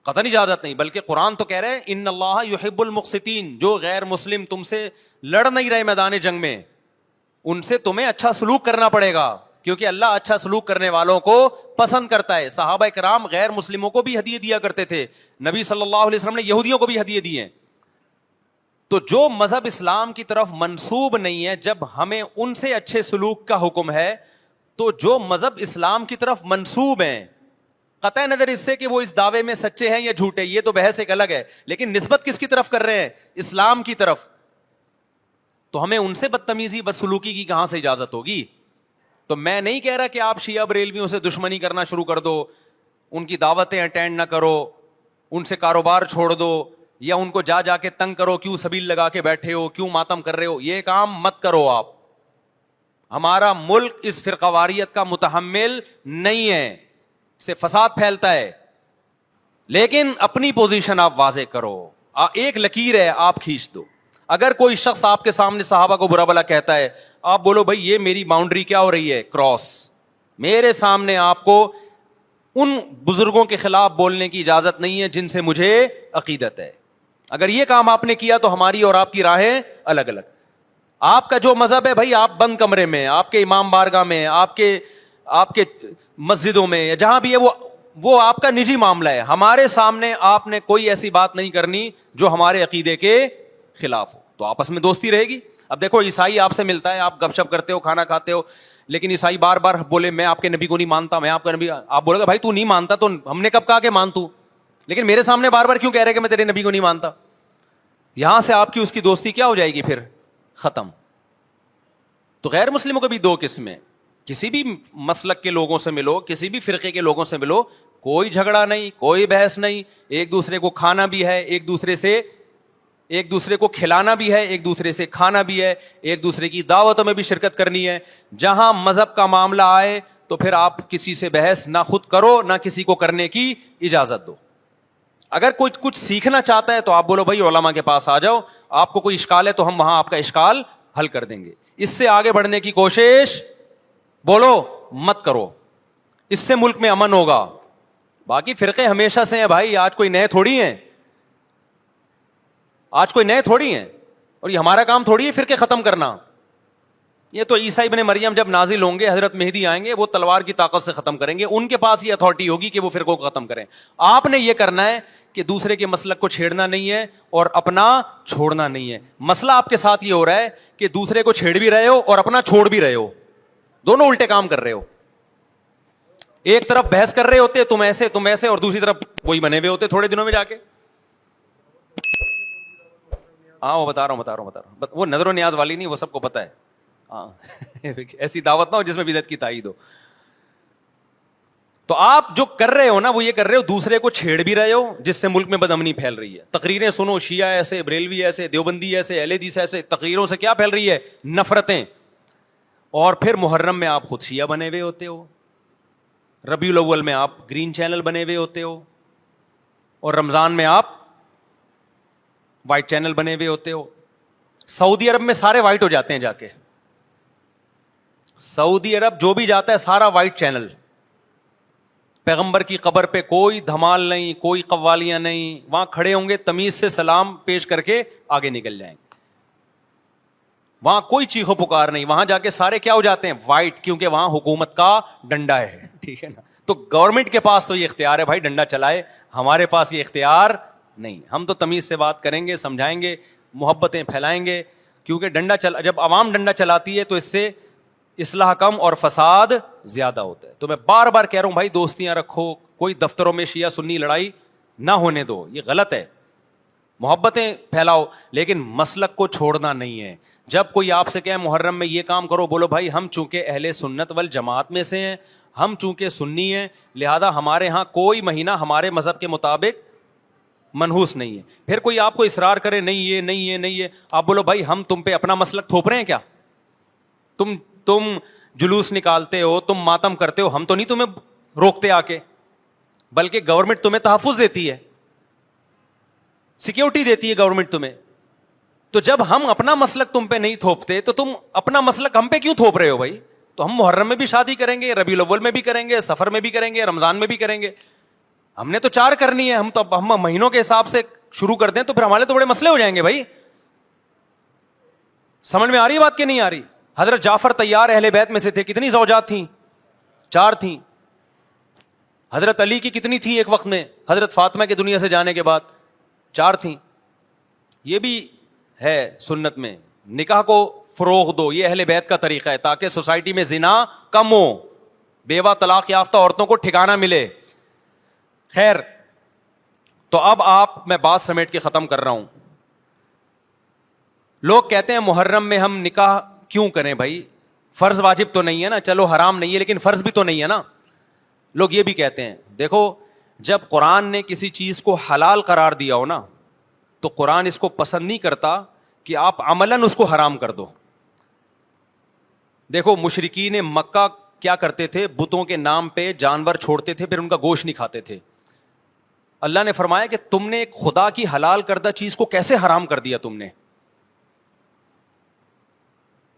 قطعاً اجازت نہیں, بلکہ قرآن تو کہہ رہے ہیں ان اللہ یحب المقسطین, جو غیر مسلم تم سے لڑ نہیں رہے میدان جنگ میں, ان سے تمہیں اچھا سلوک کرنا پڑے گا, کیونکہ اللہ اچھا سلوک کرنے والوں کو پسند کرتا ہے. صحابہ کرام غیر مسلموں کو بھی ہدیے دیا کرتے تھے, نبی صلی اللہ علیہ وسلم نے یہودیوں کو بھی ہدیے دیے ہیں. تو جو مذہب اسلام کی طرف منسوب نہیں ہے, جب ہمیں ان سے اچھے سلوک کا حکم ہے, تو جو مذہب اسلام کی طرف منسوب ہیں, قطع نظر اس سے کہ وہ اس دعوے میں سچے ہیں یا جھوٹے, یہ تو بحث ایک الگ ہے, لیکن نسبت کس کی طرف کر رہے ہیں؟ اسلام کی طرف. تو ہمیں ان سے بدتمیزی بدسلوکی کی کہاں سے اجازت ہوگی؟ تو میں نہیں کہہ رہا کہ آپ شیعہ بریلویوں سے دشمنی کرنا شروع کر دو, ان کی دعوتیں اٹینڈ نہ کرو, ان سے کاروبار چھوڑ دو, یا ان کو جا کے تنگ کرو, کیوں سبیل لگا کے بیٹھے ہو, کیوں ماتم کر رہے ہو. یہ کام مت کرو آپ. ہمارا ملک اس فرقواریت کا متحمل نہیں ہے, سے فساد پھیلتا ہے. لیکن اپنی پوزیشن آپ واضح کرو, ایک لکیر ہے آپ کھینچ دو. اگر کوئی شخص آپ کے سامنے صحابہ کو برا بھلا کہتا ہے, آپ بولو بھائی یہ میری باؤنڈری کیا ہو رہی ہے, کراس. میرے سامنے آپ کو ان بزرگوں کے خلاف بولنے کی اجازت نہیں ہے جن سے مجھے عقیدت ہے. اگر یہ کام آپ نے کیا تو ہماری اور آپ کی راہیں الگ الگ. آپ کا جو مذہب ہے بھائی, آپ بند کمرے میں, آپ کے امام بارگاہ میں, آپ کے مسجدوں میں, یا جہاں بھی ہے, وہ آپ کا نجی معاملہ ہے. ہمارے سامنے آپ نے کوئی ایسی بات نہیں کرنی جو ہمارے عقیدے کے خلاف ہو, تو آپس میں دوستی رہے گی. اب دیکھو عیسائی آپ سے ملتا ہے, آپ گپ شپ کرتے ہو, کھانا کھاتے ہو, لیکن عیسائی بار بار بولے میں آپ کے نبی کو نہیں مانتا, میں آپ کا نبی, آپ بولے گا بھائی تو نہیں مانتا تو ہم نے کب کہا کہ مان تو, لیکن میرے سامنے بار بار کیوں کہہ رہے کہ میں تیرے نبی کو نہیں مانتا. یہاں سے آپ کی اس کی دوستی کیا ہو جائے گی, پھر ختم. تو غیر مسلموں کے بھی دو قسمیں, کسی بھی مسلک کے لوگوں سے ملو, کسی بھی فرقے کے لوگوں سے ملو, کوئی جھگڑا نہیں, کوئی بحث نہیں, ایک دوسرے کو کھانا بھی ہے, ایک دوسرے کو کھلانا بھی ہے, ایک دوسرے سے کھانا بھی ہے, ایک دوسرے کی دعوتوں میں بھی شرکت کرنی ہے. جہاں مذہب کا معاملہ آئے تو پھر آپ کسی سے بحث نہ خود کرو نہ کسی کو کرنے کی اجازت دو. اگر کوئی کچھ سیکھنا چاہتا ہے تو آپ بولو بھائی علماء کے پاس آ جاؤ, آپ کو کوئی اشکال ہے تو ہم وہاں آپ کا اشکال حل کر دیں گے. اس سے آگے بڑھنے کی کوشش بولو مت کرو, اس سے ملک میں امن ہوگا. باقی فرقے ہمیشہ سے ہیں بھائی, آج کوئی نئے تھوڑی ہیں, اور یہ ہمارا کام تھوڑی ہے فرقے ختم کرنا. یہ تو عیسیٰ ابن مریم جب نازل ہوں گے, حضرت مہدی آئیں گے, وہ تلوار کی طاقت سے ختم کریں گے, ان کے پاس یہ اتھارٹی ہوگی کہ وہ فرقوں کو ختم کریں. آپ نے یہ کرنا ہے کہ دوسرے کے مسلک کو چھیڑنا نہیں ہے اور اپنا چھوڑنا نہیں ہے. مسئلہ آپ کے ساتھ یہ ہو رہا ہے کہ دوسرے کو چھیڑ بھی رہے ہو اور اپنا چھوڑ بھی رہے ہو, دونوں الٹے کام کر رہے ہو. ایک طرف بحث کر رہے ہوتے تم ایسے اور دوسری طرف وہی بنے ہوئے ہوتے تھوڑے دنوں میں جا کے. ہاں وہ بتا رہا ہوں, وہ نظر و نیاز والی نہیں, وہ سب کو پتا ہے. ہاں ایسی دعوت نہ ہو جس میں بدعت کی تائید ہو. تو آپ جو کر رہے ہو نا وہ یہ کر رہے ہو, دوسرے کو چھیڑ بھی رہے ہو جس سے ملک میں بدامنی پھیل رہی ہے. تقریریں سنو, شیعہ ایسے, بریلوی ایسے, دیوبندی ایسے, اہل حدیث ایسے, تقریروں سے کیا پھیل رہی ہے؟ نفرتیں. اور پھر محرم میں آپ خود شیعہ بنے ہوئے ہوتے ہو, ربیع الاول میں آپ گرین چینل بنے ہوئے ہوتے ہو, اور رمضان میں آپ وائٹ چینل بنے ہوئے ہوتے ہو. سعودی عرب میں سارے وائٹ ہو جاتے ہیں جا کے, سعودی عرب جو بھی جاتا ہے سارا وائٹ چینل. پیغمبر کی قبر پہ کوئی دھمال نہیں, کوئی قوالیاں نہیں, وہاں کھڑے ہوں گے تمیز سے سلام پیش کر کے آگے نکل جائیں گے. وہاں کوئی چیخو پکار نہیں, وہاں جا کے سارے کیا ہو جاتے ہیں؟ وائٹ, کیونکہ وہاں حکومت کا ڈنڈا ہے. ٹھیک ہے نا, تو گورنمنٹ کے پاس تو یہ اختیار ہے بھائی ڈنڈا چلائے, ہمارے پاس یہ اختیار نہیں. ہم تو تمیز سے بات کریں گے, سمجھائیں گے, محبتیں پھیلائیں گے, کیونکہ جب عوام ڈنڈا چلاتی ہے تو اس سے اصلاح کم اور فساد زیادہ ہوتا ہے. تو میں بار بار کہہ رہا ہوں بھائی دوستیاں رکھو, کوئی دفتروں میں شیعہ سنی لڑائی نہ ہونے دو, یہ غلط ہے. محبتیں پھیلاؤ لیکن مسلک کو چھوڑنا نہیں ہے. جب کوئی آپ سے کہے محرم میں یہ کام کرو, بولو بھائی ہم چونکہ اہل سنت والجماعت میں سے ہیں, ہم چونکہ سنی ہیں, لہذا ہمارے ہاں کوئی مہینہ ہمارے مذہب کے مطابق منحوس نہیں ہے. پھر کوئی آپ کو اصرار کرے نہیں ہے, آپ بولو بھائی ہم تم پہ اپنا مسلک تھوپ رہے ہیں کیا؟ تم جلوس نکالتے ہو, تم ماتم کرتے ہو, ہم تو نہیں تمہیں روکتے آ کے, بلکہ گورنمنٹ تمہیں تحفظ دیتی ہے, سیکیورٹی دیتی ہے گورنمنٹ تمہیں. تو جب ہم اپنا مسلک تم پہ نہیں تھوپتے تو تم اپنا مسلک ہم پہ کیوں تھوپ رہے ہو بھائی؟ تو ہم محرم میں بھی شادی کریں گے, ربیع الاول میں بھی کریں گے, سفر میں بھی کریں گے, رمضان میں بھی کریں گے. ہم نے تو 4 کرنی ہے, ہم مہینوں کے حساب سے شروع کر دیں تو پھر ہمارے تو بڑے مسئلے ہو جائیں گے بھائی. سمجھ میں آ رہی ہے بات کہ نہیں آ رہی؟ حضرت جعفر طیار اہل بیت میں سے تھے, کتنی زوجات تھیں؟ 4 تھیں. حضرت علی کی کتنی تھیں ایک وقت میں؟ حضرت فاطمہ کے دنیا سے جانے کے بعد 4 تھیں. یہ بھی ہے سنت میں, نکاح کو فروغ دو, یہ اہل بیت کا طریقہ ہے تاکہ سوسائٹی میں زنا کم ہو, بیوہ طلاق یافتہ عورتوں کو ٹھکانہ ملے. خیر, تو اب میں بات سمیٹ کے ختم کر رہا ہوں. لوگ کہتے ہیں محرم میں ہم نکاح کیوں کریں بھائی, فرض واجب تو نہیں ہے نا, چلو حرام نہیں ہے لیکن فرض بھی تو نہیں ہے نا. لوگ یہ بھی کہتے ہیں, دیکھو جب قرآن نے کسی چیز کو حلال قرار دیا ہو نا تو قرآن اس کو پسند نہیں کرتا کہ آپ عملاً اس کو حرام کر دو. دیکھو مشرکین مکہ کیا کرتے تھے, بتوں کے نام پہ جانور چھوڑتے تھے, پھر ان کا گوشت نہیں کھاتے تھے. اللہ نے فرمایا کہ تم نے ایک خدا کی حلال کردہ چیز کو کیسے حرام کر دیا تم نے.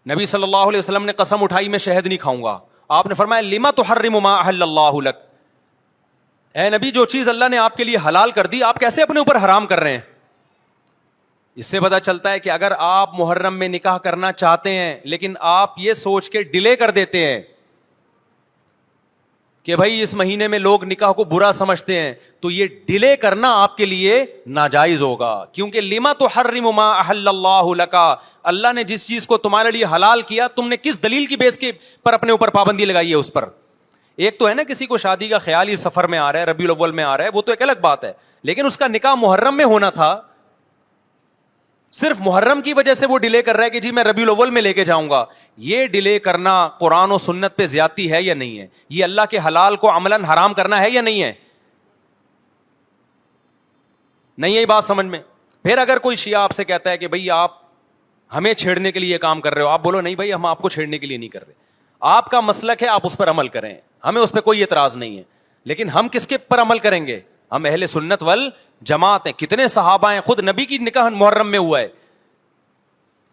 نبی صلی اللہ علیہ وسلم نے قسم اٹھائی میں شہد نہیں کھاؤں گا. آپ نے فرمایا لما تحرم ما احل اللہ لک, اے نبی جو چیز اللہ نے آپ کے لیے حلال کر دی آپ کیسے اپنے اوپر حرام کر رہے ہیں. اس سے پتہ چلتا ہے کہ اگر آپ محرم میں نکاح کرنا چاہتے ہیں لیکن آپ یہ سوچ کے ڈیلے کر دیتے ہیں کہ بھائی اس مہینے میں لوگ نکاح کو برا سمجھتے ہیں, تو یہ ڈیلے کرنا آپ کے لیے ناجائز ہوگا. کیونکہ لما تحرم ما احل اللہ لک, اللہ نے جس چیز کو تمہارے لیے حلال کیا تم نے کس دلیل کی بیس کے پر اپنے اوپر پابندی لگائی ہے اس پر. ایک تو ہے نا کسی کو شادی کا خیال ہی سفر میں آ رہا ہے, ربیع الاول میں آ رہا ہے, وہ تو ایک الگ بات ہے, لیکن اس کا نکاح محرم میں ہونا تھا. صرف محرم کی وجہ سے وہ ڈیلے کر رہا ہے کہ جی میں ربیع الاول میں لے کے جاؤں گا. یہ ڈیلے کرنا قرآن و سنت پہ زیادتی ہے یا نہیں ہے؟ یہ اللہ کے حلال کو عملاً حرام کرنا ہے یا نہیں ہے؟ نہیں ہے بات سمجھ میں؟ پھر اگر کوئی شیعہ آپ سے کہتا ہے کہ بھئی آپ ہمیں چھیڑنے کے لیے یہ کام کر رہے ہو, آپ بولو نہیں بھائی ہم آپ کو چھیڑنے کے لیے نہیں کر رہے, آپ کا مسلک ہے, آپ اس پر عمل کریں, ہمیں اس پہ کوئی اعتراض نہیں ہے. لیکن ہم کس کے پر عمل کریں گے؟ ہم اہل سنت والجماعت ہیں. کتنے صحابہ ہیں, خود نبی کی نکاح محرم میں ہوا ہے.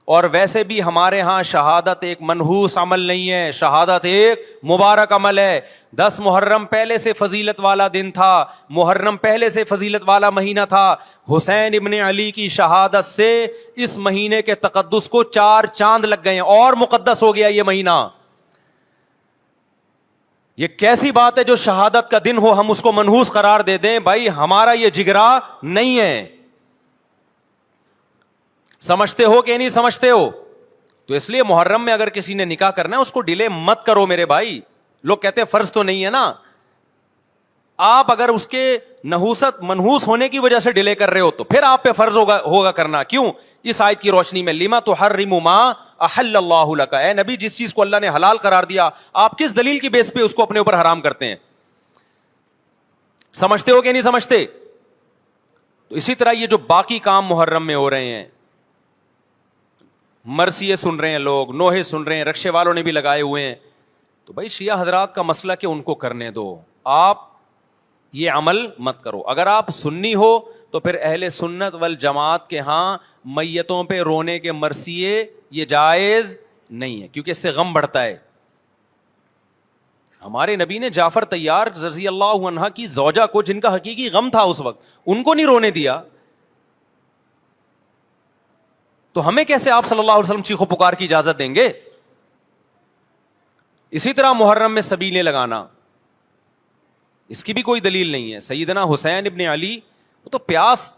اور ویسے بھی ہمارے ہاں شہادت ایک منحوس عمل نہیں ہے, شہادت ایک مبارک عمل ہے. 10 محرم پہلے سے فضیلت والا دن تھا, محرم پہلے سے فضیلت والا مہینہ تھا. حسین ابن علی کی شہادت سے اس مہینے کے تقدس کو 4 چاند لگ گئے ہیں اور مقدس ہو گیا یہ مہینہ. یہ کیسی بات ہے جو شہادت کا دن ہو ہم اس کو منحوس قرار دے دیں؟ بھائی ہمارا یہ جگرا نہیں ہے. سمجھتے ہو کہ نہیں سمجھتے ہو؟ تو اس لیے محرم میں اگر کسی نے نکاح کرنا ہے اس کو ڈیلے مت کرو میرے بھائی. لوگ کہتے ہیں فرض تو نہیں ہے نا. آپ اگر اس کے نحوست منحوس ہونے کی وجہ سے ڈیلے کر رہے ہو تو پھر آپ پہ فرض ہوگا کرنا. کیوں؟ اس آیت کی روشنی میں لما تحرم ما احل اللہ لک, اے نبی جس چیز کو اللہ نے حلال قرار دیا آپ کس دلیل کی بیس پہ اس کو اپنے اوپر حرام کرتے ہیں؟ سمجھتے ہو کہ نہیں سمجھتے؟ تو اسی طرح یہ جو باقی کام محرم میں ہو رہے ہیں, مرثیے سن رہے ہیں لوگ, نوحے سن رہے ہیں, رکشے والوں نے بھی لگائے ہوئے ہیں, تو بھائی شیعہ حضرات کا مسئلہ کہ ان کو کرنے دو, آپ یہ عمل مت کرو. اگر آپ سنی ہو تو پھر اہل سنت والجماعت کے ہاں میتوں پہ رونے کے مرثیے یہ جائز نہیں ہے, کیونکہ اس سے غم بڑھتا ہے. ہمارے نبی نے جعفر طیار رضی اللہ عنہ کی زوجہ کو, جن کا حقیقی غم تھا اس وقت, ان کو نہیں رونے دیا. تو ہمیں کیسے آپ صلی اللہ علیہ وسلم چیخو پکار کی اجازت دیں گے؟ اسی طرح محرم میں سبیلیں لگانا, اس کی بھی کوئی دلیل نہیں ہے. سیدنا حسین ابن علی وہ تو پیاس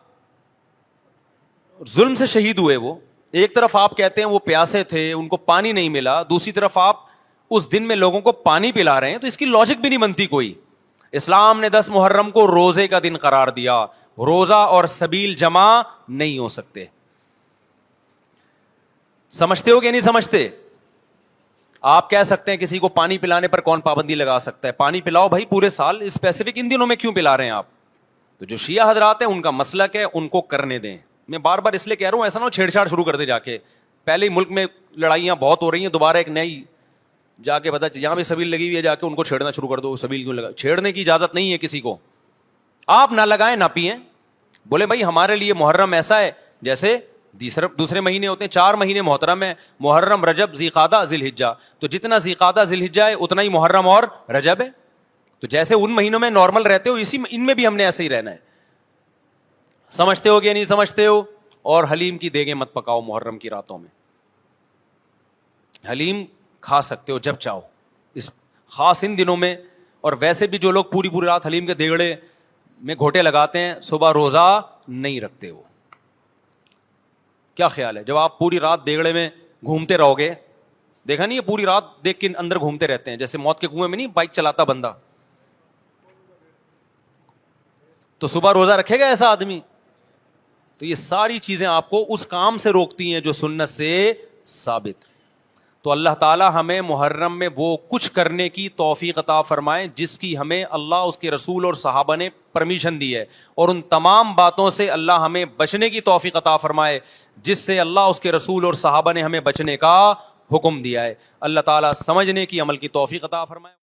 ظلم سے شہید ہوئے. وہ ایک طرف آپ کہتے ہیں وہ پیاسے تھے, ان کو پانی نہیں ملا, دوسری طرف آپ اس دن میں لوگوں کو پانی پلا رہے ہیں, تو اس کی لاجک بھی نہیں بنتی کوئی. اسلام نے 10 محرم کو روزے کا دن قرار دیا, روزہ اور سبیل جمع نہیں ہو سکتے. سمجھتے ہو کہ نہیں سمجھتے؟ آپ کہہ سکتے ہیں کسی کو پانی پلانے پر کون پابندی لگا سکتا ہے؟ پانی پلاؤ بھائی پورے سال, اسپیسیفک ان دنوں میں کیوں پلا رہے ہیں آپ؟ تو جو شیعہ حضرات ہیں ان کا مسلک ہے, ان کو کرنے دیں. میں بار بار اس لیے کہہ رہا ہوں ایسا نہ ہو چھیڑ چھاڑ شروع کر دے جا کے. پہلے ہی ملک میں لڑائیاں بہت ہو رہی ہیں, دوبارہ ایک نئی جا کے بتا یہاں بھی سبیل لگی ہوئی ہے, جا کے ان کو چھیڑنا شروع کر دو. سبیل کیوں لگا؟ چھیڑنے کی اجازت نہیں ہے کسی کو. آپ نہ لگائیں نہ پئیں. بولے بھائی ہمارے لیے محرم ایسا ہے جیسے دوسرے مہینے ہوتے ہیں. 4 مہینے محترم ہے, محرم, رجب, ذیقعدہ, ذی الحجہ. تو جتنا ذیقعدہ ذی الحجہ ہے اتنا ہی محرم اور رجب ہے. تو جیسے ان مہینوں میں نارمل رہتے ہو اسی ان میں بھی ہم نے ایسے ہی رہنا ہے. سمجھتے ہو کہ نہیں سمجھتے ہو؟ اور حلیم کی دیگیں مت پکاؤ محرم کی راتوں میں. حلیم کھا سکتے ہو جب چاہو, اس خاص ان دنوں میں. اور ویسے بھی جو لوگ پوری رات حلیم کے دیگڑے میں گھوٹے لگاتے ہیں صبح روزہ نہیں رکھتے. وہ کیا خیال ہے جب آپ پوری رات دیگڑے میں گھومتے رہو گے؟ دیکھا نہیں, یہ پوری رات دیکھ کے اندر گھومتے رہتے ہیں جیسے موت کے کنویں میں نہیں بائک چلاتا بندہ. تو صبح روزہ رکھے گا ایسا آدمی؟ تو یہ ساری چیزیں آپ کو اس کام سے روکتی ہیں جو سنت سے ثابت. تو اللہ تعالی ہمیں محرم میں وہ کچھ کرنے کی توفیق عطا فرمائے جس کی ہمیں اللہ, اس کے رسول اور صحابہ نے پرمیشن دی ہے, اور ان تمام باتوں سے اللہ ہمیں بچنے کی توفیق عطا فرمائے جس سے اللہ, اس کے رسول اور صحابہ نے ہمیں بچنے کا حکم دیا ہے. اللہ تعالی سمجھنے کی, عمل کی توفیق عطا فرمائے.